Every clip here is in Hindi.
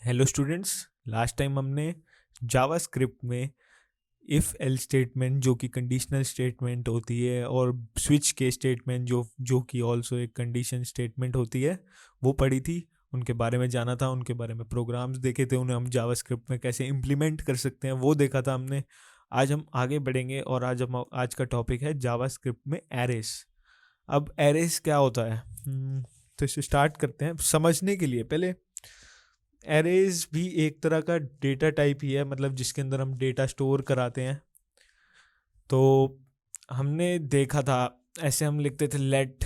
Hello students. लास्ट टाइम हमने जावास्क्रिप्ट में इफ़ एल स्टेटमेंट जो कि कंडीशनल स्टेटमेंट होती है और स्विच के स्टेटमेंट जो कि ऑल्सो एक कंडीशन स्टेटमेंट होती है वो पढ़ी थी। उनके बारे में जाना था, उनके बारे में प्रोग्राम्स देखे थे, उन्हें हम जावास्क्रिप्ट में कैसे इम्प्लीमेंट कर सकते हैं वो देखा था हमने। आज हम आगे बढ़ेंगे और आज का टॉपिक है जावास्क्रिप्ट में एरेस। अब एरेस क्या होता है, तो इसे स्टार्ट करते हैं। समझने के लिए पहले एरेज भी एक तरह का डेटा टाइप ही है, मतलब जिसके अंदर हम डेटा स्टोर कराते हैं। तो हमने देखा था ऐसे हम लिखते थे लेट,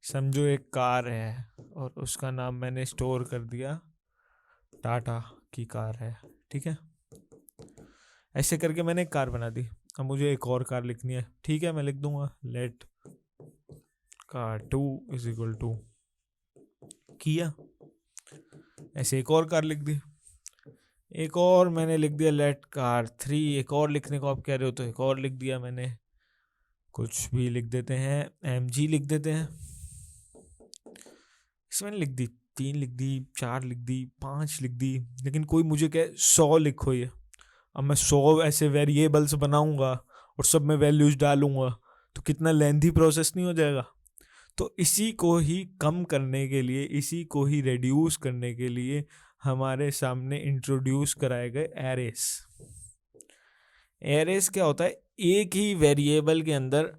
समझो एक कार है और उसका नाम मैंने स्टोर कर दिया टाटा की कार है, ठीक है। ऐसे करके मैंने एक कार बना दी। अब मुझे एक और कार लिखनी है, ठीक है, मैं लिख दूंगा let car 2 is equal to किया। ऐसे एक और कार लिख दी। एक और मैंने लिख दिया लेट कार 3। एक और लिखने को आप कह रहे हो तो एक और लिख दिया मैंने। कुछ भी लिख देते हैं, MG लिख देते हैं। इसमें लिख दी 3 लिख दी, 4 लिख दी, 5 लिख दी, लेकिन कोई मुझे कहे 100 लिखो ये। अब मैं 100 ऐसे वेरिएबल्स बनाऊंगा और सब में वैल्यूज डालूंगा तो कितना लेंथी प्रोसेस नहीं हो जाएगा। तो इसी को ही कम करने के लिए, इसी को ही रिड्यूस करने के लिए हमारे सामने इंट्रोड्यूस कराए गए एरेस। एरेस क्या होता है, एक ही वेरिएबल के अंदर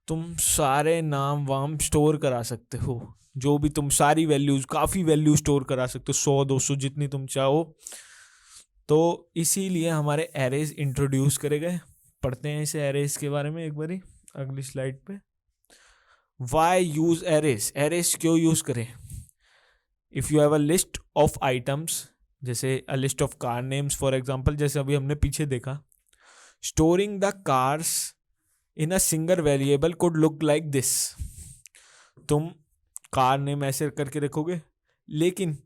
तुम सारे नाम वाम स्टोर करा सकते हो, जो भी तुम सारी वैल्यूज, काफ़ी वैल्यू स्टोर करा सकते हो, 100-200 जितनी तुम चाहो। तो इसीलिए हमारे एरेस इंट्रोड्यूस करे गए। पढ़ते हैं इसे एरेस के बारे में एक बारी अगली स्लाइड पे। वाई यूज एरेस, एरेस क्यों यूज करें। If you have a list of items, जैसे a list of car names for example, जैसे अभी हमने पीछे देखा, storing the cars in a single variable could look like this. तुम कार नेम ऐसे करके रखोगे, लेकिन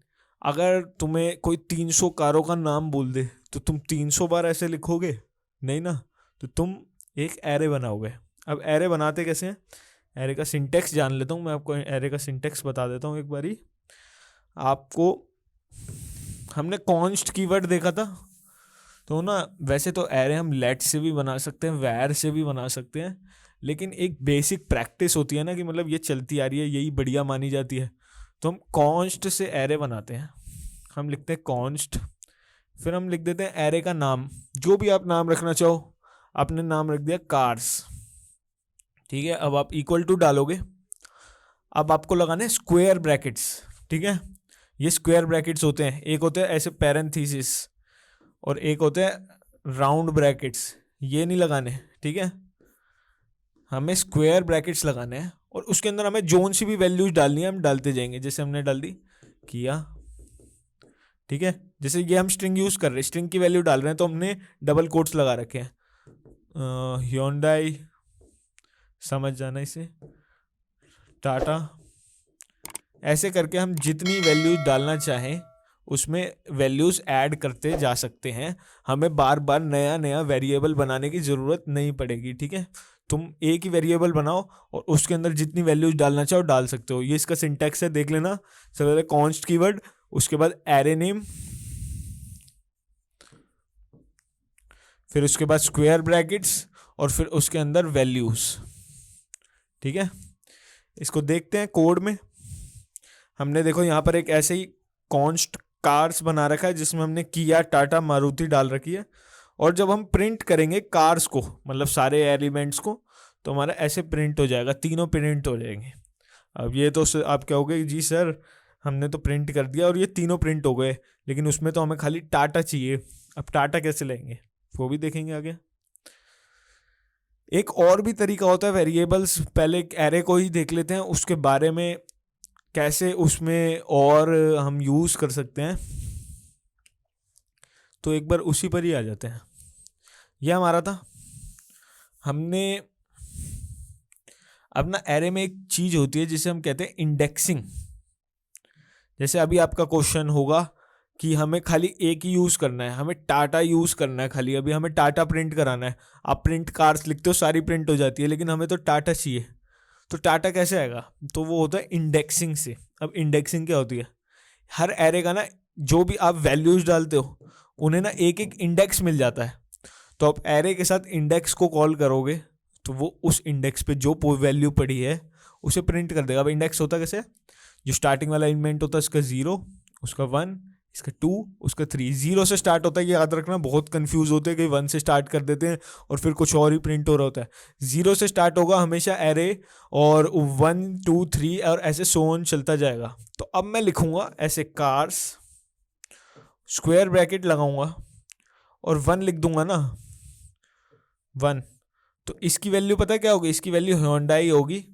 अगर तुम्हें कोई 300 कारों का नाम बोल दे तो तुम 300 बार ऐसे लिखोगे नहीं ना, तो तुम एक एरे बनाओगे। अब एरे बनाते कैसे हैं, एरे का सिंटेक्स जान लेता हूँ मैं आपको। एरे का सिंटेक्स बता देता हूँ एक बारी आपको। हमने कॉन्स्ट कीवर्ड देखा था, तो ना वैसे तो एरे हम लेट से भी बना सकते हैं, वैर से भी बना सकते हैं, लेकिन एक बेसिक प्रैक्टिस होती है ना कि मतलब ये चलती आ रही है, यही बढ़िया मानी जाती है, तो हम कॉन्स्ट से एरे बनाते हैं। हम लिखते हैं कॉन्स्ट, फिर हम लिख देते हैं एरे का नाम, जो भी आप नाम रखना चाहो। आपने नाम रख दिया कार्स, ठीक है। अब आप इक्वल टू डालोगे। अब आपको लगाने स्क्वायर ब्रैकेट्स, ठीक है। ये स्क्वायर ब्रैकेट्स होते हैं, एक होते हैं ऐसे पैरेंथेसिस और एक होते हैं राउंड ब्रैकेट्स, ये नहीं लगाने, ठीक है। हमें स्क्वायर ब्रैकेट्स लगाने हैं और उसके अंदर हमें जोन सी भी वैल्यूज डालनी है, हम डालते जाएंगे। जैसे हमने डाल दी किया, ठीक है। जैसे ये हम स्ट्रिंग यूज कर रहे हैं, स्ट्रिंग की वैल्यू डाल रहे हैं, तो हमने डबल कोट्स लगा रखे हैं। Hyundai, समझ जाना इसे, टाटा, ऐसे करके हम जितनी वैल्यूज डालना चाहें उसमें वैल्यूज ऐड करते जा सकते हैं। हमें बार बार नया नया वेरिएबल बनाने की ज़रूरत नहीं पड़ेगी, ठीक है। तुम एक ही वेरिएबल बनाओ और उसके अंदर जितनी वैल्यूज डालना चाहो डाल सकते हो। ये इसका सिंटैक्स है, देख लेना। सबसे पहले कॉन्स्ट कीवर्ड, उसके बाद एरे नेम, फिर उसके बाद स्क्वायर ब्रैकेट्स और फिर उसके अंदर वैल्यूज, ठीक है। इसको देखते हैं कोड में। हमने देखो यहाँ पर एक ऐसे ही कॉन्स्ट कार्स बना रखा है जिसमें हमने किया, टाटा, मारुति डाल रखी है। और जब हम प्रिंट करेंगे कार्स को, मतलब सारे एलिमेंट्स को, तो हमारा ऐसे प्रिंट हो जाएगा, तीनों प्रिंट हो जाएंगे। अब ये तो आप कहोगे जी सर हमने तो प्रिंट कर दिया और ये तीनों प्रिंट हो गए, लेकिन उसमें तो हमें खाली टाटा चाहिए। अब टाटा कैसे लेंगे वो भी देखेंगे आगे। एक और भी तरीका होता है वेरिएबल्स, पहले एक एरे को ही देख लेते हैं, उसके बारे में कैसे उसमें और हम यूज़ कर सकते हैं। तो एक बार उसी पर ही आ जाते हैं। यह हमारा था, हमने अपना एरे में एक चीज़ होती है जिसे हम कहते हैं इंडेक्सिंग। जैसे अभी आपका क्वेश्चन होगा कि हमें खाली एक ही यूज़ करना है, हमें टाटा यूज़ करना है खाली, अभी हमें टाटा प्रिंट कराना है। आप प्रिंट कार्स लिखते हो, सारी प्रिंट हो जाती है, लेकिन हमें तो टाटा चाहिए, तो टाटा कैसे आएगा, तो वो होता है इंडेक्सिंग से। अब इंडेक्सिंग क्या होती है, हर एरे का ना जो भी आप वैल्यूज डालते हो उन्हें ना एक एक इंडेक्स मिल जाता है। तो आप एरे के साथ इंडेक्स को कॉल करोगे तो वो उस इंडेक्स पे जो वैल्यू पड़ी है उसे प्रिंट कर देगा। अब इंडेक्स होता कैसे, जो स्टार्टिंग वाला एलिमेंट होता है उसका 0, उसका 1, इसका 2, उसका 3। 0 से स्टार्ट होता है, ये याद रखना, बहुत कंफ्यूज होते हैं कि 1 से स्टार्ट कर देते हैं और फिर कुछ और ही प्रिंट हो रहा होता है। 0 से स्टार्ट होगा हमेशा एरे, और 1 2 3 और ऐसे सो ऑन चलता जाएगा। तो अब मैं लिखूंगा ऐसे कार्स, स्क्वायर ब्रैकेट लगाऊंगा और 1 लिख दूंगा ना, 1। तो इसकी वैल्यू पता है क्या होगी, इसकी वैल्यू ह्योंडाई होगी।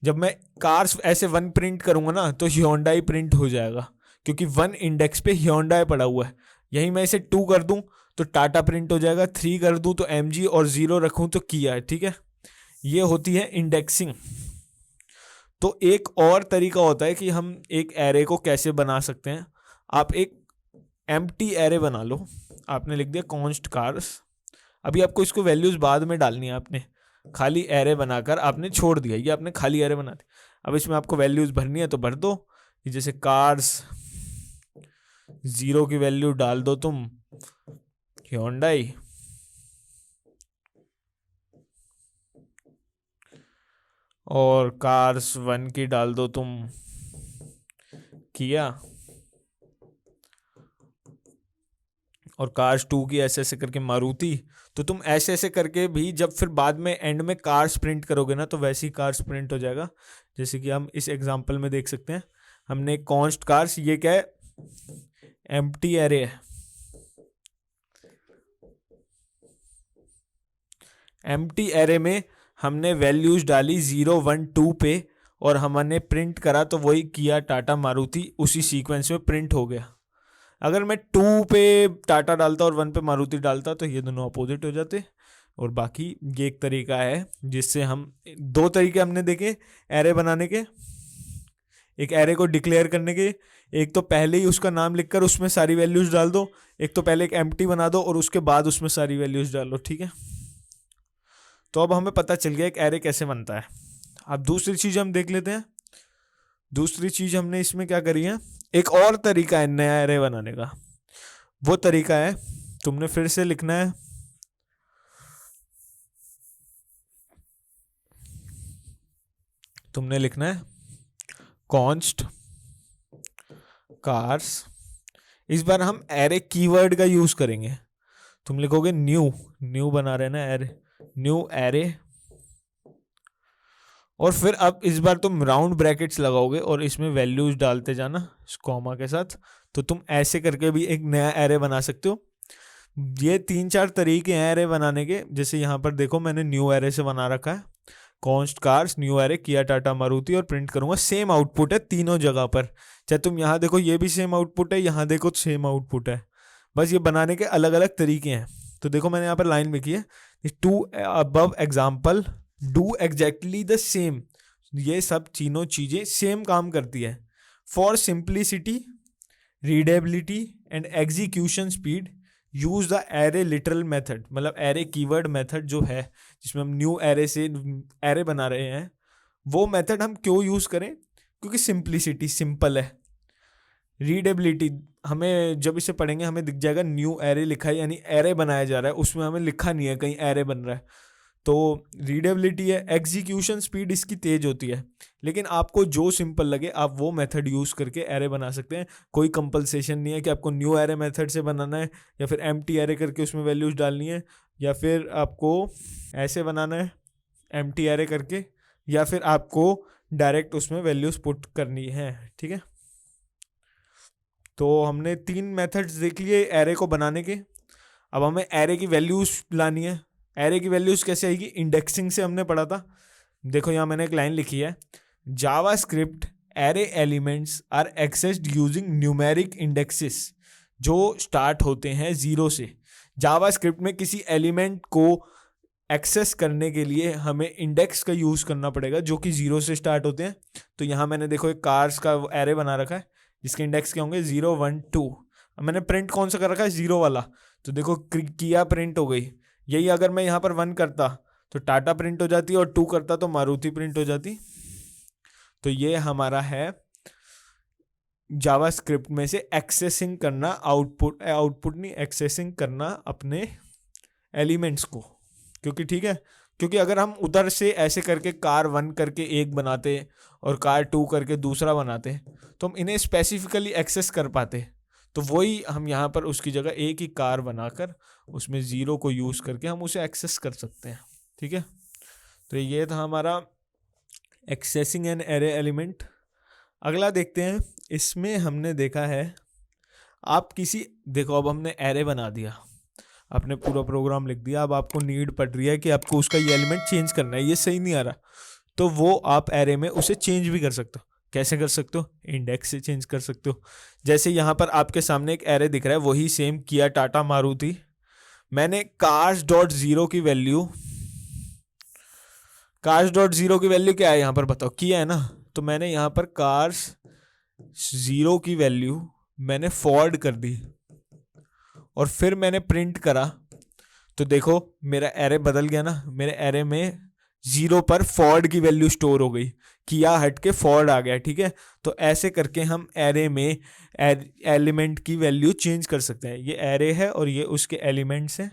जब मैं कार्स ऐसे 1 प्रिंट करूंगा ना तो ह्योंडाई प्रिंट हो जाएगा, क्योंकि 1 इंडेक्स पे ह्योंडाई पड़ा हुआ है। यही मैं इसे 2 कर दूं तो टाटा प्रिंट हो जाएगा, 3 कर दूं तो एमजी, और 0 रखूं तो किया। ठीक है, ये होती है इंडेक्सिंग। तो एक और तरीका होता है कि हम एक एरे को कैसे बना सकते हैं। आप एक एम्प्टी एरे बना लो, आपने लिख दिया कॉन्स्ट कार्स। अभी आपको इसको वैल्यूज बाद में डालनी है, आपने खाली एरे बनाकर आपने छोड़ दिया, ये आपने खाली एरे बना दिया। अब इसमें आपको वैल्यूज भरनी है तो भर दो, जैसे कार्स 0 की वैल्यू डाल दो तुम ह्योंडाई, और कार्स 1 की डाल दो तुम किया, और कार्स 2 की ऐसे ऐसे करके मारुति। तो तुम ऐसे ऐसे करके भी जब फिर बाद में एंड में कार्स प्रिंट करोगे ना तो वैसे ही कार्स प्रिंट हो जाएगा, जैसे कि हम इस एग्जांपल में देख सकते हैं। हमने कॉन्स्ट कार्स, ये क्या है, एम्प्टी एरे है। एम्प्टी एरे में हमने वैल्यूज डाली 0 1 2 पे, और हमने प्रिंट करा तो वही किया, टाटा, मारुति उसी सीक्वेंस में प्रिंट हो गया। अगर मैं 2 पे टाटा डालता और 1 पे मारुति डालता तो ये दोनों अपोजिट हो जाते। और बाकी ये एक तरीका है जिससे हम, 2 तरीके हमने देखे एरे बनाने के, एक एरे को डिक्लेयर करने के। एक तो पहले ही उसका नाम लिखकर उसमें सारी वैल्यूज डाल दो, एक तो पहले एक एम्प्टी बना दो और उसके बाद उसमें सारी वैल्यूज डाल लो। ठीक है, तो अब हमें पता चल गया एक एरे कैसे बनता है। अब दूसरी चीज हम देख लेते हैं। दूसरी चीज हमने इसमें क्या करी है, एक और तरीका है नया एरे बनाने का। वो तरीका है, तुमने फिर से लिखना है कॉन्स्ट कार्स। इस बार हम एरे कीवर्ड का यूज करेंगे। तुम लिखोगे न्यू बना रहे ना एरे, न्यू एरे, और फिर अब इस बार तुम राउंड ब्रैकेट्स लगाओगे और इसमें वैल्यूज डालते जाना कॉमा के साथ। तो तुम ऐसे करके भी एक नया एरे बना सकते हो। ये 3-4 तरीके हैं एरे बनाने के। जैसे यहाँ पर देखो मैंने न्यू एरे से बना रखा है, कॉन्स्ट कार्स, न्यू एरे, किया, टाटा, मारुति, और प्रिंट करूंगा। सेम आउटपुट है तीनों जगह पर, चाहे तुम यहाँ देखो ये भी सेम आउटपुट है, यहाँ देखो सेम आउटपुट है, बस ये बनाने के अलग अलग तरीके हैं। तो देखो मैंने यहाँ पर लाइन लिखी है, 2 above example do exactly the same. ये सब तीनों चीजें सेम काम करती है। For simplicity, readability and execution speed use the array literal method. मतलब एरे कीवर्ड मेथड जो है जिसमें हम न्यू एरे से एरे बना रहे हैं, वो मेथड हम क्यों यूज करें, क्योंकि सिंप्लिसिटी, सिंपल है। रीडेबिलिटी, हमें जब इसे पढ़ेंगे हमें दिख जाएगा न्यू एरे लिखा है, यानी एरे बनाया जा रहा है, उसमें हमें लिखा नहीं है कहीं एरे बन रहा है। तो रीडेबिलिटी है। एग्जीक्यूशन स्पीड इसकी तेज होती है। लेकिन आपको जो सिंपल लगे आप वो मेथड यूज़ करके एरे बना सकते हैं। कोई कंपलसेशन नहीं है कि आपको न्यू एरे मेथड से बनाना है, या फिर एम्प्टी एरे करके उसमें वैल्यूज डालनी है, या फिर आपको ऐसे बनाना है एम्प्टी एरे करके, या फिर आपको डायरेक्ट उसमें वैल्यूज पुट करनी है। ठीक है, तो हमने 3 मेथड्स देख लिए एरे को बनाने के। अब हमें एरे की वैल्यूज लानी है। एरे की वैल्यूज कैसे आएगी, इंडेक्सिंग से हमने पढ़ा था। देखो यहाँ मैंने एक लाइन लिखी है, JavaScript array elements are accessed using numeric indexes, जो स्टार्ट होते हैं 0 से। जावास्क्रिप्ट में किसी एलिमेंट को एक्सेस करने के लिए हमें इंडेक्स का यूज़ करना पड़ेगा जो कि 0 से स्टार्ट होते हैं। तो यहाँ मैंने देखो एक कार्स का एरे बना रखा है जिसके इंडेक्स क्या होंगे 0 1 2। अब मैंने प्रिंट कौन सा कर रखा है, 0 वाला। तो देखो किया प्रिंट हो गई। यही अगर मैं यहाँ पर 1 करता तो टाटा प्रिंट हो जाती, और 2 करता तो मारुति प्रिंट हो जाती। तो ये हमारा है जावास्क्रिप्ट में से एक्सेसिंग करना आउटपुट नहीं, एक्सेसिंग करना अपने एलिमेंट्स को, क्योंकि ठीक है, क्योंकि अगर हम उधर से ऐसे करके car1 करके एक बनाते और car2 करके दूसरा बनाते तो हम इन्हें स्पेसिफिकली एक्सेस कर पाते। तो वही हम यहाँ पर उसकी जगह एक ही कार बनाकर उसमें 0 को यूज़ करके हम उसे एक्सेस कर सकते हैं। ठीक है, तो ये था हमारा एक्सेसिंग एन एरे एलिमेंट। अगला देखते हैं, इसमें हमने देखा है आप किसी, देखो अब हमने एरे बना दिया, आपने पूरा प्रोग्राम लिख दिया, अब आपको नीड पड़ रही है कि आपको उसका ये एलिमेंट चेंज करना है, ये सही नहीं आ रहा, तो वो आप एरे में उसे चेंज भी कर सकते हो। कैसे कर सकते हो? इंडेक्स से चेंज कर सकते हो। जैसे यहाँ पर आपके सामने एक एरे दिख रहा है, वही सेम किया टाटा मारुति, मैंने cars.0 की वैल्यू, cars.0 की वैल्यू क्या है यहाँ पर बताओ, किया है ना, तो मैंने यहाँ पर cars.0 की वैल्यू मैंने फॉरवर्ड कर दी और फिर मैंने प्रिंट करा, तो देखो मेरा एरे बदल गया ना, मेरे एरे में 0 पर फॉरवर्ड की वैल्यू स्टोर हो गई, किया हट के फॉरवर्ड आ गया। ठीक है, तो ऐसे करके हम एरे में एलिमेंट की वैल्यू चेंज कर सकते हैं। ये एरे है और ये उसके एलिमेंट्स हैं,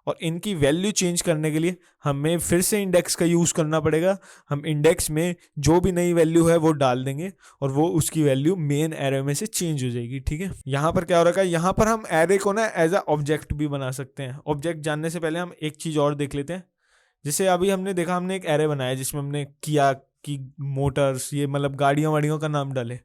और इनकी वैल्यू चेंज करने के लिए हमें फिर से इंडेक्स का यूज़ करना पड़ेगा। हम इंडेक्स में जो भी नई वैल्यू है वो डाल देंगे और वो उसकी वैल्यू मेन एरे में से चेंज हो जाएगी। ठीक है, यहाँ पर क्या हो रहा है, यहाँ पर हम एरे को ना एज अ ऑब्जेक्ट भी बना सकते हैं। ऑब्जेक्ट जानने से पहले हम एक चीज़ और देख लेते हैं। जैसे अभी हमने देखा, हमने एक एरे बनाया जिसमें हमने किया की मोटर्स, ये मतलब गाड़ियों वाड़ियों का नाम डाले।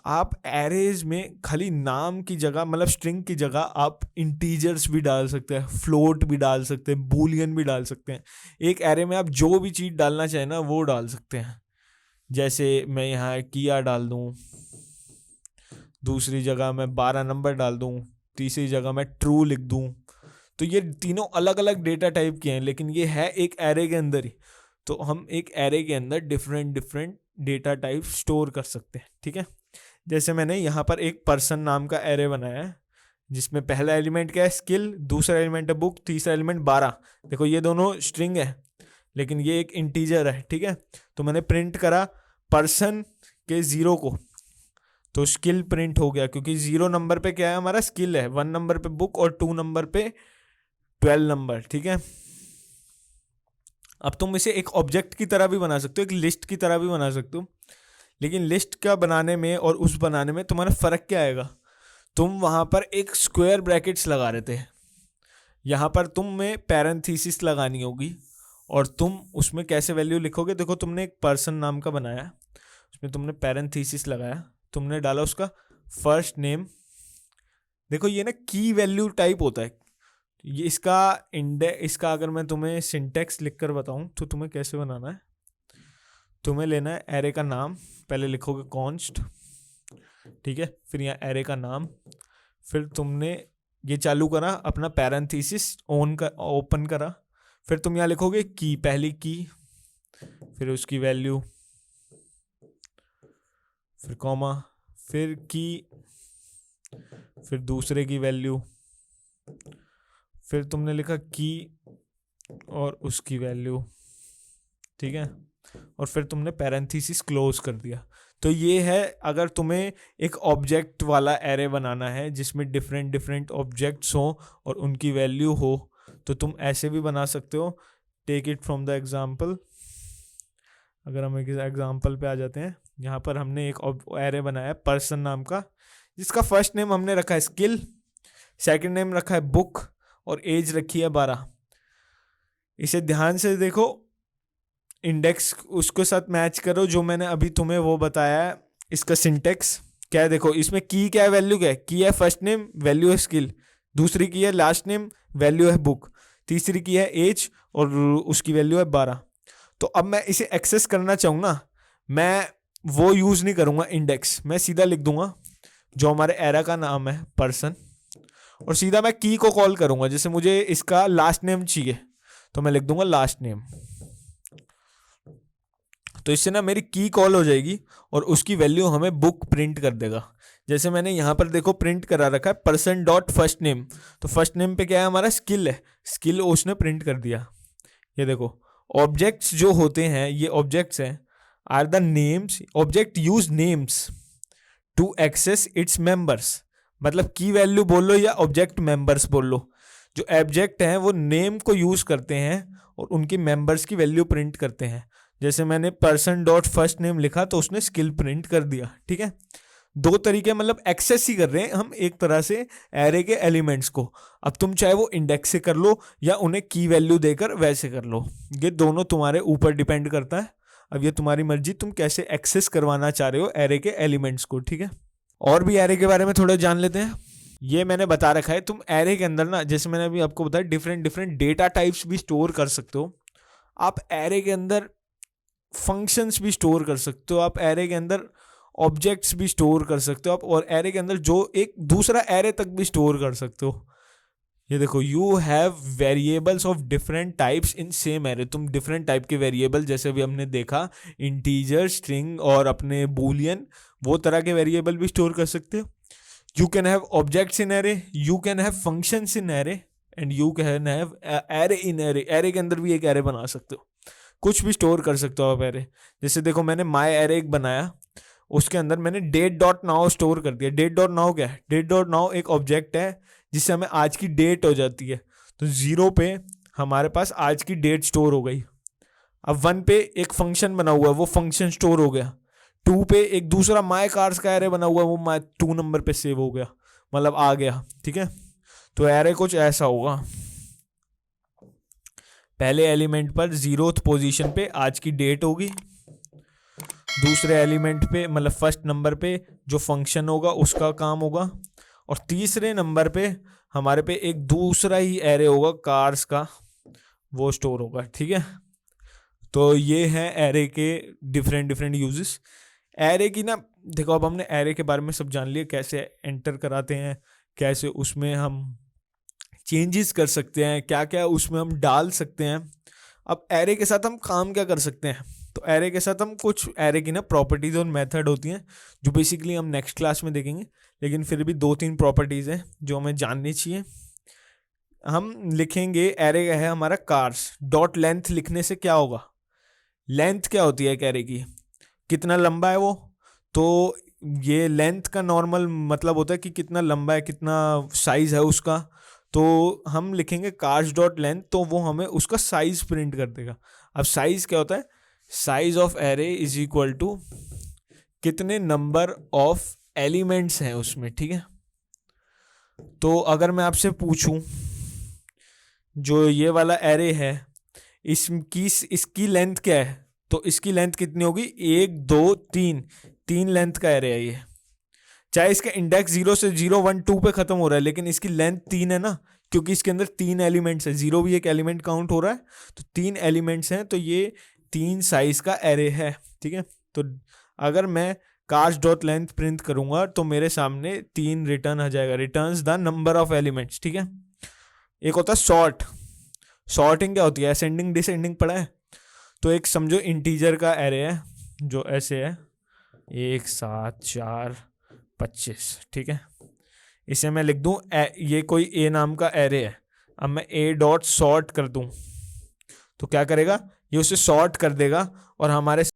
आप एरेज में खाली नाम की जगह, मतलब स्ट्रिंग की जगह आप इंटीजर्स भी डाल सकते हैं, फ्लोट भी डाल सकते हैं, बूलियन भी डाल सकते हैं। एक एरे में आप जो भी चीज़ डालना चाहें ना वो डाल सकते हैं। जैसे मैं यहाँ किया डाल दूँ, दूसरी जगह मैं 12 नंबर डाल दूँ, तीसरी जगह मैं ट्रू लिख दूँ। तो ये तीनों अलग अलग डेटा टाइप के हैं, लेकिन ये है एक एरे के अंदर ही। तो हम एक एरे के अंदर डिफरेंट डेटा टाइप स्टोर कर सकते हैं। ठीक है, जैसे मैंने यहाँ पर एक पर्सन नाम का एरे बनाया है, जिसमें पहला एलिमेंट क्या है, स्किल, दूसरा एलिमेंट है बुक, तीसरा एलिमेंट 12। देखो ये दोनों स्ट्रिंग है लेकिन ये एक इंटीजर है। ठीक है, तो मैंने प्रिंट करा पर्सन के 0 को, तो स्किल प्रिंट हो गया, क्योंकि 0 नंबर पे क्या है हमारा, स्किल है, 1 नंबर पे बुक और 2 नंबर पे 12 नंबर। ठीक है, अब तुम इसे एक ऑब्जेक्ट की तरह भी बना सकते हो, एक लिस्ट की तरह भी बना सकते हो, लेकिन लिस्ट का बनाने में और उस बनाने में तुम्हारा फ़र्क क्या आएगा, तुम वहाँ पर एक स्क्वायर ब्रैकेट्स लगा रहे थे, यहाँ पर तुम्हें पैरेंथेसिस लगानी होगी और तुम उसमें कैसे वैल्यू लिखोगे। देखो तुमने एक पर्सन नाम का बनाया, उसमें तुमने पैरेंथेसिस लगाया, तुमने डाला उसका फर्स्ट नेम। देखो ये ना की वैल्यू टाइप होता है, ये इसका अगर मैं तुम्हें सिंटेक्स लिख कर बताऊँ तो तुम्हें कैसे बनाना है, तुम्हें लेना है एरे का नाम, पहले लिखोगे कॉन्स्ट, ठीक है, फिर यहाँ एरे का नाम, फिर तुमने ये चालू करा अपना पैरेंथेसिस ओपन करा, फिर तुम यहाँ लिखोगे की, पहली की, फिर उसकी वैल्यू, फिर कॉमा, फिर की, फिर दूसरे की वैल्यू, फिर तुमने लिखा की और उसकी वैल्यू। ठीक है, और फिर तुमने पैरेंथेसिस क्लोज कर दिया। तो ये है, अगर तुम्हें एक ऑब्जेक्ट वाला एरे बनाना है जिसमें डिफरेंट ऑब्जेक्ट्स हो और उनकी वैल्यू हो, तो तुम ऐसे भी बना सकते हो। Take it from the example. अगर हम एक एग्जाम्पल पे आ जाते हैं, यहाँ पर हमने एक एरे बनाया है पर्सन नाम का, जिसका फर्स्ट नेम हमने रखा है स्किल, सेकंड नेम रखा है बुक और एज रखी है 12। इसे ध्यान से देखो, इंडेक्स उसके साथ मैच करो जो मैंने अभी तुम्हें वो बताया है। इसका सिंटेक्स क्या है, देखो इसमें की क्या है, वैल्यू क्या है, की है फर्स्ट नेम, वैल्यू है स्किल, दूसरी की है लास्ट नेम, वैल्यू है बुक, तीसरी की है एज और उसकी वैल्यू है 12। तो अब मैं इसे एक्सेस करना चाहूँ ना, मैं वो यूज़ नहीं करूँगा इंडेक्स, मैं सीधा लिख दूंगा जो हमारे एरे का नाम है पर्सन, और सीधा मैं की को कॉल करूँगा। जैसे मुझे इसका लास्ट नेम चाहिए तो मैं लिख दूंगा लास्ट नेम, तो इससे ना मेरी की कॉल हो जाएगी और उसकी वैल्यू हमें बुक प्रिंट कर देगा। जैसे मैंने यहाँ पर देखो प्रिंट करा रखा है पर्सन डॉट फर्स्ट नेम, तो फर्स्ट नेम पे क्या है हमारा स्किल है, स्किल उसने प्रिंट कर दिया। ये देखो ऑब्जेक्ट्स जो होते हैं, ये ऑब्जेक्ट्स हैं, are the names, object use names to access its members, मतलब की वैल्यू बोल लो या ऑब्जेक्ट मेंबर्स बोल लो। जो ऑब्जेक्ट हैं वो नेम को यूज करते हैं और उनकी मेंबर्स की वैल्यू प्रिंट करते हैं। जैसे मैंने पर्सन डॉट फर्स्ट नेम लिखा तो उसने स्किल प्रिंट कर दिया, ठीक है। दो तरीके, मतलब एक्सेस ही कर रहे हैं हम एक तरह से एरे के एलिमेंट्स को। अब तुम चाहे वो इंडेक्स से कर लो या उन्हें की वैल्यू देकर वैसे कर लो, ये दोनों तुम्हारे ऊपर डिपेंड करता है। अब ये तुम्हारी मर्जी, तुम कैसे एक्सेस करवाना चाह रहे हो एरे के एलिमेंट्स को, ठीक है। और भी एरे के बारे में थोड़ा जान लेते हैं। ये मैंने बता रखा है, तुम एरे के अंदर ना, जैसे मैंने अभी आपको बताया, डिफरेंट डिफरेंट डेटा टाइप्स भी स्टोर कर सकते हो। आप एरे के अंदर फंक्शंस भी स्टोर कर सकते हो, आप एरे के अंदर ऑब्जेक्ट्स भी स्टोर कर सकते हो आप, और एरे के अंदर जो एक दूसरा एरे तक भी स्टोर कर सकते हो। ये देखो, you have variables of different types in same array. तुम डिफरेंट टाइप के वेरिएबल, जैसे अभी हमने देखा इंटीजर, स्ट्रिंग और अपने बूलियन, वो तरह के वेरिएबल भी स्टोर कर सकते हो। You can have objects in array, you can have functions in array, and you can have array in array. Array के अंदर भी एक एरे बना सकते हो, कुछ भी स्टोर कर सकते हो आप एरे। जैसे देखो, मैंने माई एरे एक बनाया, उसके अंदर मैंने डेट डॉट नाउ स्टोर कर दिया। डेट डॉट नाउ क्या है? डेट डॉट नाउ एक ऑब्जेक्ट है जिससे हमें आज की डेट हो जाती है। तो 0 पे हमारे पास आज की डेट स्टोर हो गई। अब 1 पे एक फंक्शन बना हुआ है, वो फंक्शन स्टोर हो गया। 2 पे एक दूसरा माई कार्स का एरे बना हुआ है, वो माई 2 नंबर पे सेव हो गया, मतलब आ गया, ठीक है। तो एरे कुछ ऐसा होगा, पहले एलिमेंट पर 0th पोजीशन पे आज की डेट होगी, दूसरे एलिमेंट पे मतलब फर्स्ट नंबर पे जो फंक्शन होगा उसका काम होगा, और तीसरे नंबर पे हमारे पे एक दूसरा ही एरे होगा कार्स का, वो स्टोर होगा, ठीक है। तो ये है एरे के डिफरेंट डिफरेंट यूजेस। एरे की ना देखो, अब हमने एरे के बारे में सब जान लिया, कैसे एंटर कराते हैं, कैसे उसमें हम चेंजेस कर सकते हैं, क्या क्या उसमें हम डाल सकते हैं। अब एरे के साथ हम काम क्या कर सकते हैं? तो एरे के साथ हम कुछ एरे की ना प्रॉपर्टीज और मेथड होती हैं जो बेसिकली हम नेक्स्ट क्लास में देखेंगे, लेकिन फिर भी 2-3 प्रॉपर्टीज हैं जो हमें जाननी चाहिए। हम लिखेंगे, एरे का है हमारा कार्स, डॉट लेंथ लिखने से क्या होगा? लेंथ क्या होती है एक एरे की? कितना लंबा है वो। तो ये लेंथ का नॉर्मल मतलब होता है कि कितना लंबा है, कितना साइज है उसका। तो हम लिखेंगे कार्स डॉट लेंथ, तो वो हमें उसका साइज प्रिंट कर देगा। अब साइज क्या होता है? Size of array is equal to कितने नंबर ऑफ एलिमेंट्स हैं उसमें, ठीक है। तो अगर मैं आपसे पूछूं, जो ये वाला एरे है इसकी लेंथ क्या है, तो इसकी लेंथ कितनी होगी? 1 2 3 लेंथ का एरे है ये। चाहे इसका इंडेक्स 0 से 0 1 2 पे खत्म हो रहा है, लेकिन इसकी लेंथ 3 है ना, क्योंकि इसके अंदर 3 एलिमेंट्स है, 0 भी एक एलिमेंट काउंट हो रहा है, तो 3 एलिमेंट्स हैं, तो ये 3 साइज का एरे है, ठीक है। तो अगर मैं कार्स डॉट लेंथ प्रिंट करूंगा तो मेरे सामने 3 रिटर्न आ जाएगा, returns the number of elements, ठीक है। एक होता है सॉर्ट। सॉर्टिंग क्या होती है? असेंडिंग डिसेंडिंग पढ़ा है। तो एक समझो इंटीजर का एरे है जो ऐसे है 1 7 4 25, ठीक है। इसे मैं लिख दूं, ये कोई ए नाम का एरे है। अब मैं ए डॉट सॉर्ट कर दूं तो क्या करेगा? ये उसे सॉर्ट कर देगा और हमारे